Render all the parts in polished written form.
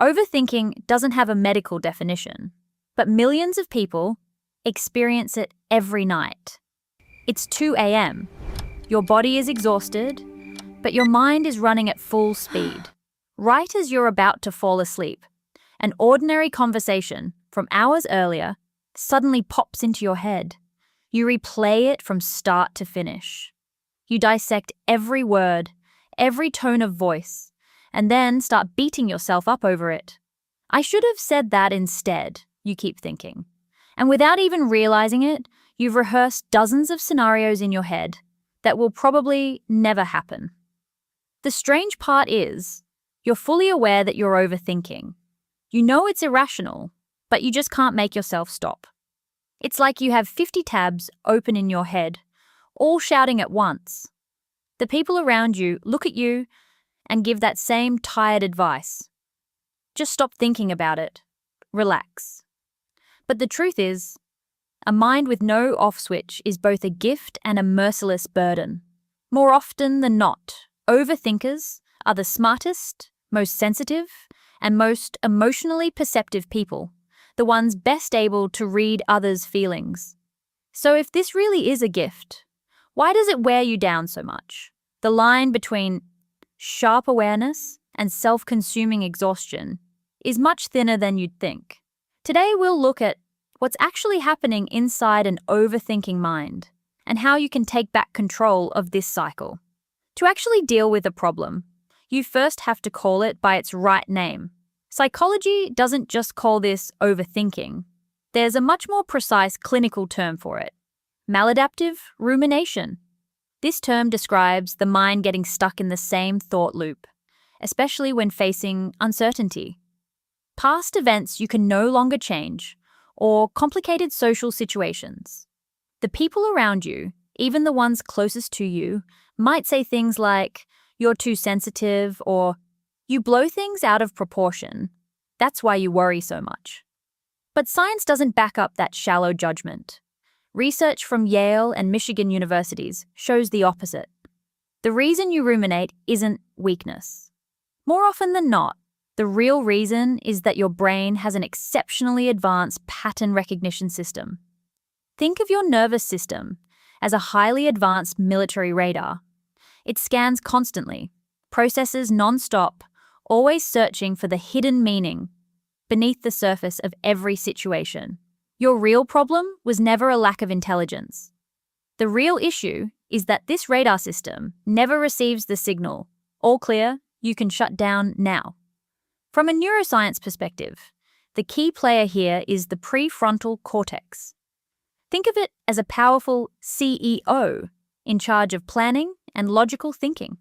Overthinking doesn't have a medical definition, but millions of people experience it every night. It's 2 a.m. Your body is exhausted, but your mind is running at full speed. Right as you're about to fall asleep, an ordinary conversation from hours earlier suddenly pops into your head. You replay it from start to finish. You dissect every word, every tone of voice, and then start beating yourself up over it. I should have said that instead, you keep thinking. And without even realizing it, you've rehearsed dozens of scenarios in your head that will probably never happen. The strange part is, you're fully aware that you're overthinking. You know it's irrational, but you just can't make yourself stop. It's like you have 50 tabs open in your head, all shouting at once. The people around you look at you and give that same tired advice. Just stop thinking about it. Relax. But the truth is, a mind with no off switch is both a gift and a merciless burden. More often than not, overthinkers are the smartest, most sensitive, and most emotionally perceptive people, the ones best able to read others' feelings. So if this really is a gift, why does it wear you down so much? The line between sharp awareness and self-consuming exhaustion is much thinner than you'd think. Today we'll look at what's actually happening inside an overthinking mind and how you can take back control of this cycle. To actually deal with a problem, you first have to call it by its right name. Psychology doesn't just call this overthinking. There's a much more precise clinical term for it: maladaptive rumination. This term describes the mind getting stuck in the same thought loop, especially when facing uncertainty. Past events you can no longer change, or complicated social situations. The people around you, even the ones closest to you, might say things like, "You're too sensitive," or "You blow things out of proportion. That's why you worry so much." But science doesn't back up that shallow judgment. Research from Yale and Michigan universities shows the opposite. The reason you ruminate isn't weakness. More often than not, the real reason is that your brain has an exceptionally advanced pattern recognition system. Think of your nervous system as a highly advanced military radar. It scans constantly, processes non-stop, always searching for the hidden meaning beneath the surface of every situation. Your real problem was never a lack of intelligence. The real issue is that this radar system never receives the signal, "All clear, you can shut down now." From a neuroscience perspective, the key player here is the prefrontal cortex. Think of it as a powerful CEO in charge of planning and logical thinking.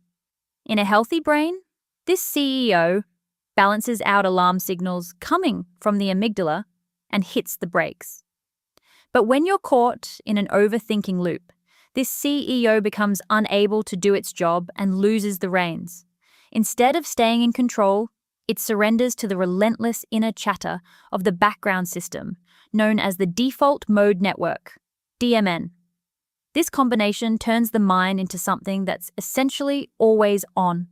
In a healthy brain, this CEO balances out alarm signals coming from the amygdala and hits the brakes. But when you're caught in an overthinking loop, this CEO becomes unable to do its job and loses the reins. Instead of staying in control, it surrenders to the relentless inner chatter of the background system, known as the default mode network, DMN. This combination turns the mind into something that's essentially always on.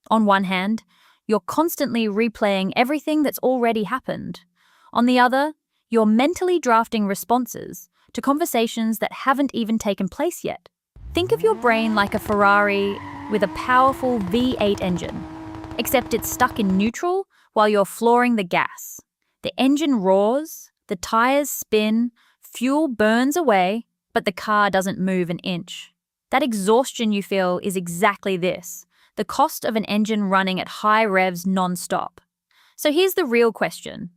On one hand, you're constantly replaying everything that's already happened. On the other, you're mentally drafting responses to conversations that haven't even taken place yet. Think of your brain like a Ferrari with a powerful V8 engine, except it's stuck in neutral while you're flooring the gas. The engine roars, the tires spin, fuel burns away, but the car doesn't move an inch. That exhaustion you feel is exactly this: the cost of an engine running at high revs non-stop. So here's the real question.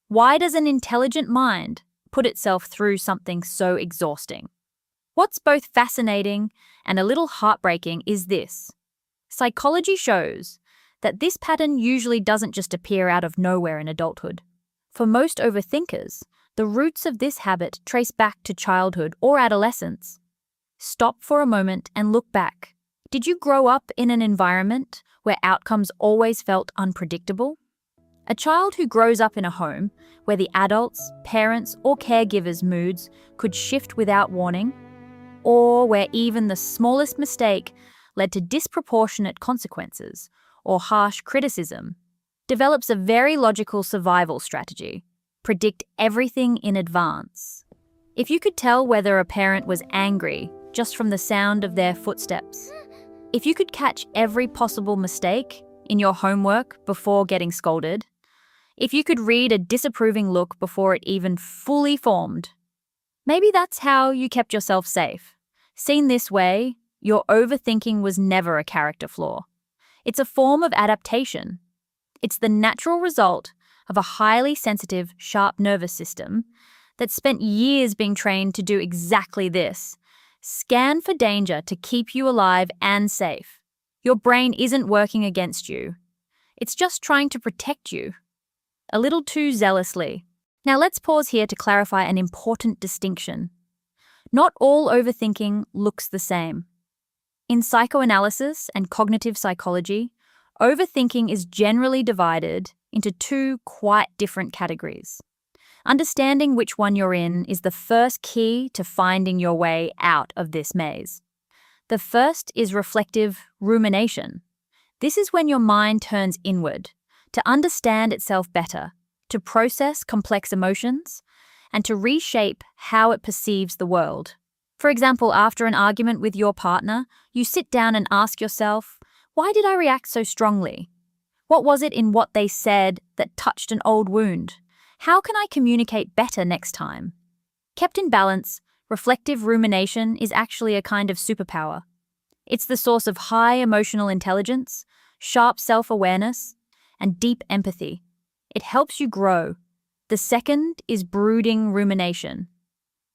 Why does an intelligent mind put itself through something so exhausting? What's both fascinating and a little heartbreaking is this. Psychology shows that this pattern usually doesn't just appear out of nowhere in adulthood. For most overthinkers, the roots of this habit trace back to childhood or adolescence. Stop for a moment and look back. Did you grow up in an environment where outcomes always felt unpredictable? A child who grows up in a home where the adults, parents, or caregivers' moods could shift without warning, or where even the smallest mistake led to disproportionate consequences or harsh criticism, develops a very logical survival strategy: predict everything in advance. If you could tell whether a parent was angry just from the sound of their footsteps, if you could catch every possible mistake in your homework before getting scolded, if you could read a disapproving look before it even fully formed, maybe that's how you kept yourself safe. Seen this way, your overthinking was never a character flaw. It's a form of adaptation. It's the natural result of a highly sensitive, sharp nervous system that's spent years being trained to do exactly this: scan for danger to keep you alive and safe. Your brain isn't working against you. It's just trying to protect you. A little too zealously. Now let's pause here to clarify an important distinction. Not all overthinking looks the same. In psychoanalysis and cognitive psychology, overthinking is generally divided into two quite different categories. Understanding which one you're in is the first key to finding your way out of this maze. The first is reflective rumination. This is when your mind turns inward to understand itself better, to process complex emotions, and to reshape how it perceives the world. For example, after an argument with your partner, you sit down and ask yourself, why did I react so strongly? What was it in what they said that touched an old wound? How can I communicate better next time? Kept in balance, reflective rumination is actually a kind of superpower. It's the source of high emotional intelligence, sharp self-awareness, and deep empathy. It helps you grow. The second is brooding rumination.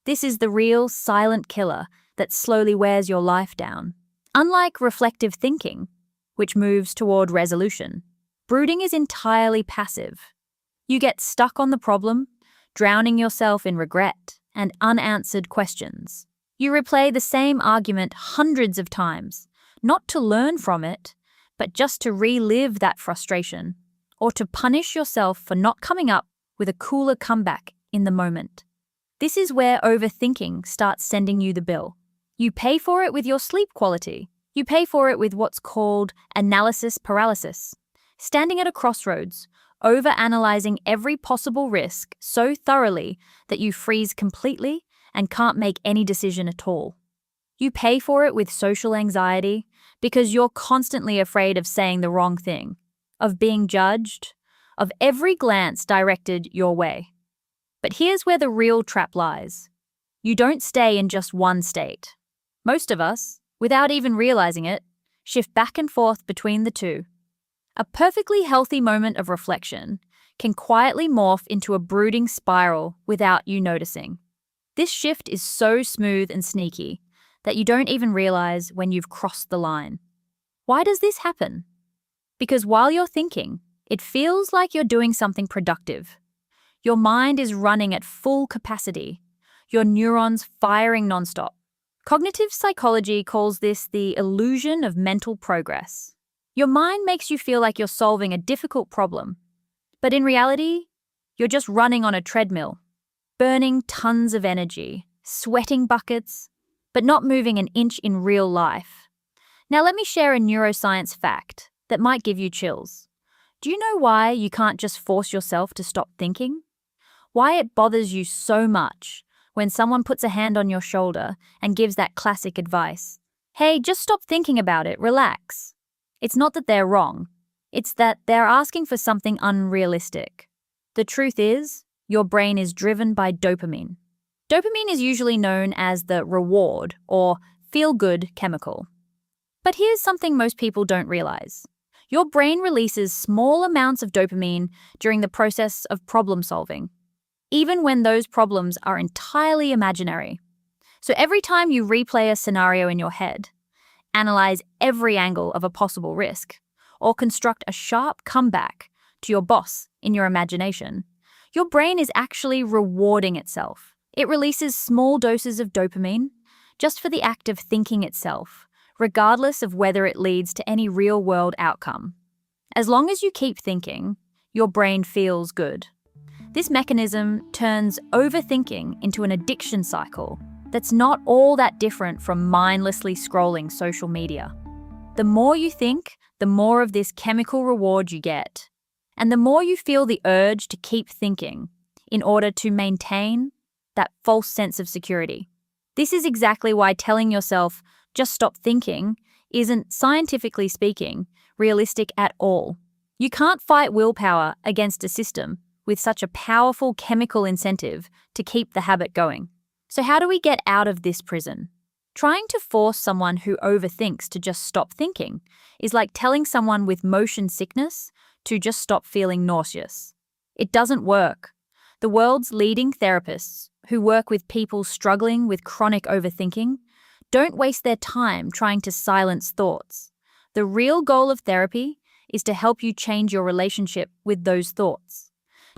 This is the real silent killer that slowly wears your life down. Unlike reflective thinking, which moves toward resolution, brooding is entirely passive. You get stuck on the problem, drowning yourself in regret and unanswered questions. You replay the same argument hundreds of times, not to learn from it, but just to relive that frustration, or to punish yourself for not coming up with a cooler comeback in the moment. This is where overthinking starts sending you the bill. You pay for it with your sleep quality. You pay for it with what's called analysis paralysis. Standing at a crossroads, overanalyzing every possible risk so thoroughly that you freeze completely and can't make any decision at all. You pay for it with social anxiety because you're constantly afraid of saying the wrong thing, of being judged, of every glance directed your way. But here's where the real trap lies. You don't stay in just one state. Most of us, without even realizing it, shift back and forth between the two. A perfectly healthy moment of reflection can quietly morph into a brooding spiral without you noticing. This shift is so smooth and sneaky that you don't even realize when you've crossed the line. Why does this happen? Because while you're thinking, it feels like you're doing something productive. Your mind is running at full capacity, your neurons firing nonstop. Cognitive psychology calls this the illusion of mental progress. Your mind makes you feel like you're solving a difficult problem, but in reality, you're just running on a treadmill, burning tons of energy, sweating buckets, but not moving an inch in real life. Now let me share a neuroscience fact that might give you chills. Do you know why you can't just force yourself to stop thinking? Why it bothers you so much when someone puts a hand on your shoulder and gives that classic advice? Hey, just stop thinking about it, relax. It's not that they're wrong. It's that they're asking for something unrealistic. The truth is, your brain is driven by dopamine. Dopamine is usually known as the reward or feel-good chemical. But here's something most people don't realize. Your brain releases small amounts of dopamine during the process of problem solving, even when those problems are entirely imaginary. So every time you replay a scenario in your head, analyze every angle of a possible risk, or construct a sharp comeback to your boss in your imagination, your brain is actually rewarding itself. It releases small doses of dopamine just for the act of thinking itself, regardless of whether it leads to any real-world outcome. As long as you keep thinking, your brain feels good. This mechanism turns overthinking into an addiction cycle that's not all that different from mindlessly scrolling social media. The more you think, the more of this chemical reward you get. And the more you feel the urge to keep thinking in order to maintain that false sense of security. This is exactly why telling yourself, just stop thinking, isn't, scientifically speaking, realistic at all. You can't fight willpower against a system with such a powerful chemical incentive to keep the habit going. So how do we get out of this prison? Trying to force someone who overthinks to just stop thinking is like telling someone with motion sickness to just stop feeling nauseous. It doesn't work. The world's leading therapists who work with people struggling with chronic overthinking don't waste their time trying to silence thoughts. The real goal of therapy is to help you change your relationship with those thoughts.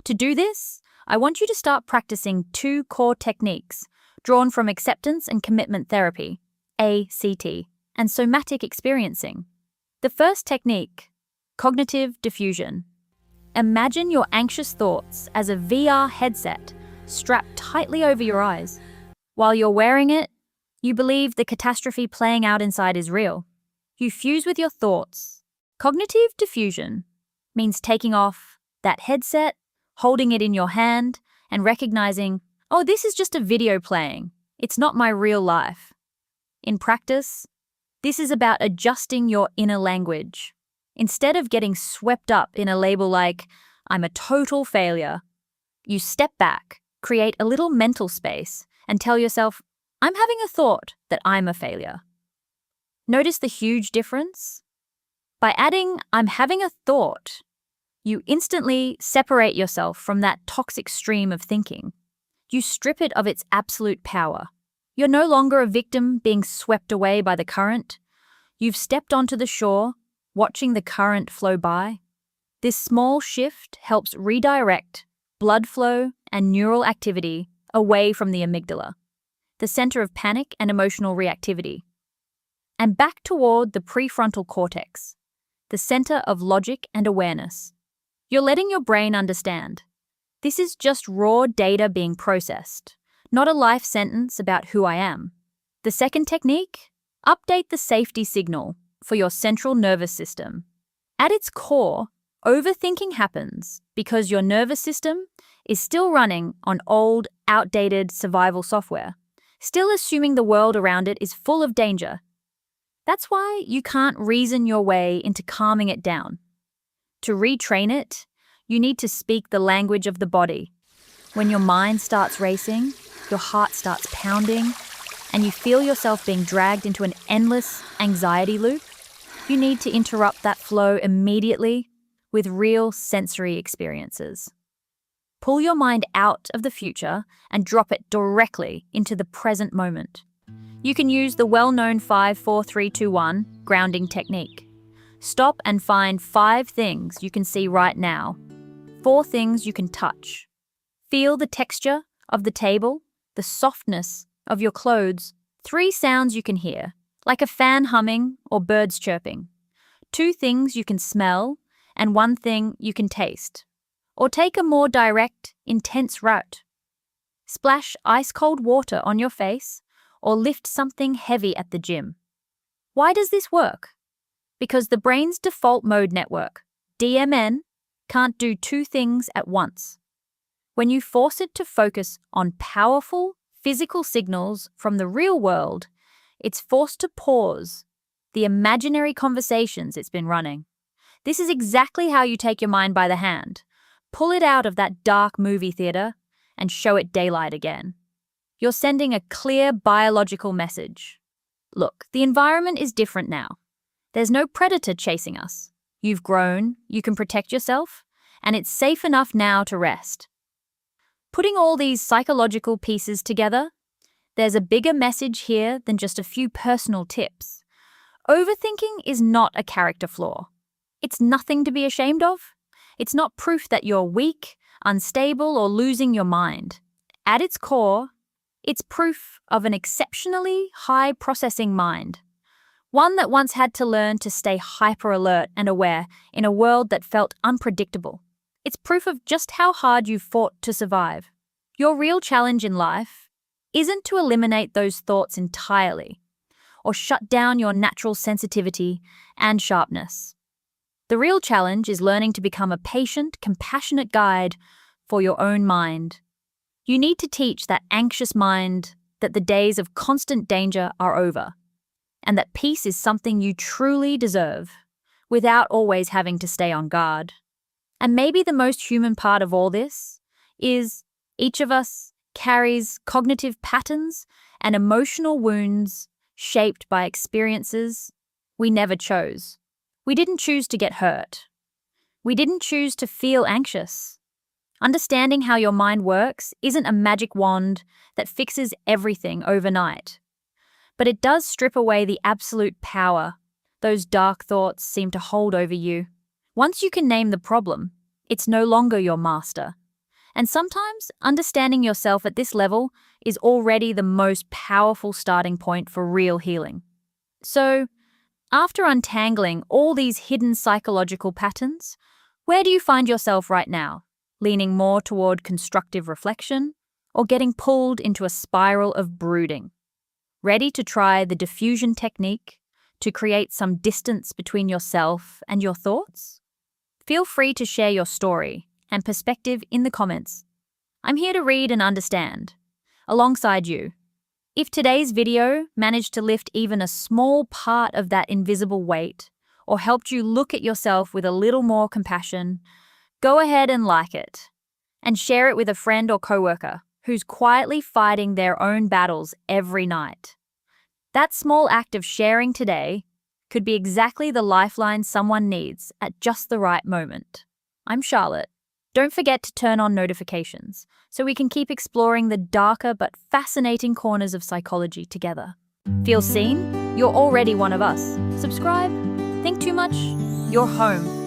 To do this, I want you to start practicing 2 core techniques drawn from acceptance and commitment therapy, ACT, and somatic experiencing. The first technique, cognitive diffusion. Imagine your anxious thoughts as a VR headset strapped tightly over your eyes. While you're wearing it, you believe the catastrophe playing out inside is real. You fuse with your thoughts. Cognitive diffusion means taking off that headset, holding it in your hand, and recognizing, oh, this is just a video playing. It's not my real life. In practice, this is about adjusting your inner language. Instead of getting swept up in a label like, I'm a total failure, you step back, create a little mental space, and tell yourself, I'm having a thought that I'm a failure. Notice the huge difference? By adding, I'm having a thought, you instantly separate yourself from that toxic stream of thinking. You strip it of its absolute power. You're no longer a victim being swept away by the current. You've stepped onto the shore, watching the current flow by. This small shift helps redirect blood flow and neural activity away from the amygdala, the center of panic and emotional reactivity, and back toward the prefrontal cortex, the center of logic and awareness. You're letting your brain understand. This is just raw data being processed, not a life sentence about who I am. The second technique, update the safety signal for your central nervous system. At its core, overthinking happens because your nervous system is still running on old, outdated survival software, still assuming the world around it is full of danger. That's why you can't reason your way into calming it down. To retrain it, you need to speak the language of the body. When your mind starts racing, your heart starts pounding, and you feel yourself being dragged into an endless anxiety loop, you need to interrupt that flow immediately with real sensory experiences. Pull your mind out of the future and drop it directly into the present moment. You can use the well-known 5-4-3-2-1 grounding technique. Stop and find 5 things you can see right now, 4 things you can touch. Feel the texture of the table, the softness of your clothes, 3 sounds you can hear, like a fan humming or birds chirping, 2 things you can smell, and 1 thing you can taste. Or take a more direct, intense route. Splash ice-cold water on your face or lift something heavy at the gym. Why does this work? Because the brain's default mode network, DMN, can't do 2 things at once. When you force it to focus on powerful, physical signals from the real world, it's forced to pause the imaginary conversations it's been running. This is exactly how you take your mind by the hand, pull it out of that dark movie theater, and show it daylight again. You're sending a clear biological message. Look, the environment is different now. There's no predator chasing us. You've grown, you can protect yourself, and it's safe enough now to rest. Putting all these psychological pieces together, there's a bigger message here than just a few personal tips. Overthinking is not a character flaw. It's nothing to be ashamed of. It's not proof that you're weak, unstable, or losing your mind. At its core, it's proof of an exceptionally high processing mind. One that once had to learn to stay hyper-alert and aware in a world that felt unpredictable. It's proof of just how hard you've fought to survive. Your real challenge in life isn't to eliminate those thoughts entirely or shut down your natural sensitivity and sharpness. The real challenge is learning to become a patient, compassionate guide for your own mind. You need to teach that anxious mind that the days of constant danger are over, and that peace is something you truly deserve, without always having to stay on guard. And maybe the most human part of all this is each of us carries cognitive patterns and emotional wounds shaped by experiences we never chose. We didn't choose to get hurt. We didn't choose to feel anxious. Understanding how your mind works isn't a magic wand that fixes everything overnight. But it does strip away the absolute power those dark thoughts seem to hold over you. Once you can name the problem, it's no longer your master. And sometimes understanding yourself at this level is already the most powerful starting point for real healing. So, after untangling all these hidden psychological patterns, where do you find yourself right now? Leaning more toward constructive reflection, or getting pulled into a spiral of brooding? Ready to try the diffusion technique to create some distance between yourself and your thoughts? Feel free to share your story and perspective in the comments. I'm here to read and understand, alongside you. If today's video managed to lift even a small part of that invisible weight, or helped you look at yourself with a little more compassion, go ahead and like it, and share it with a friend or coworker who's quietly fighting their own battles every night. That small act of sharing today could be exactly the lifeline someone needs at just the right moment. I'm Charlotte. Don't forget to turn on notifications so we can keep exploring the darker but fascinating corners of psychology together. Feel seen? You're already one of us. Subscribe? Think too much? You're home.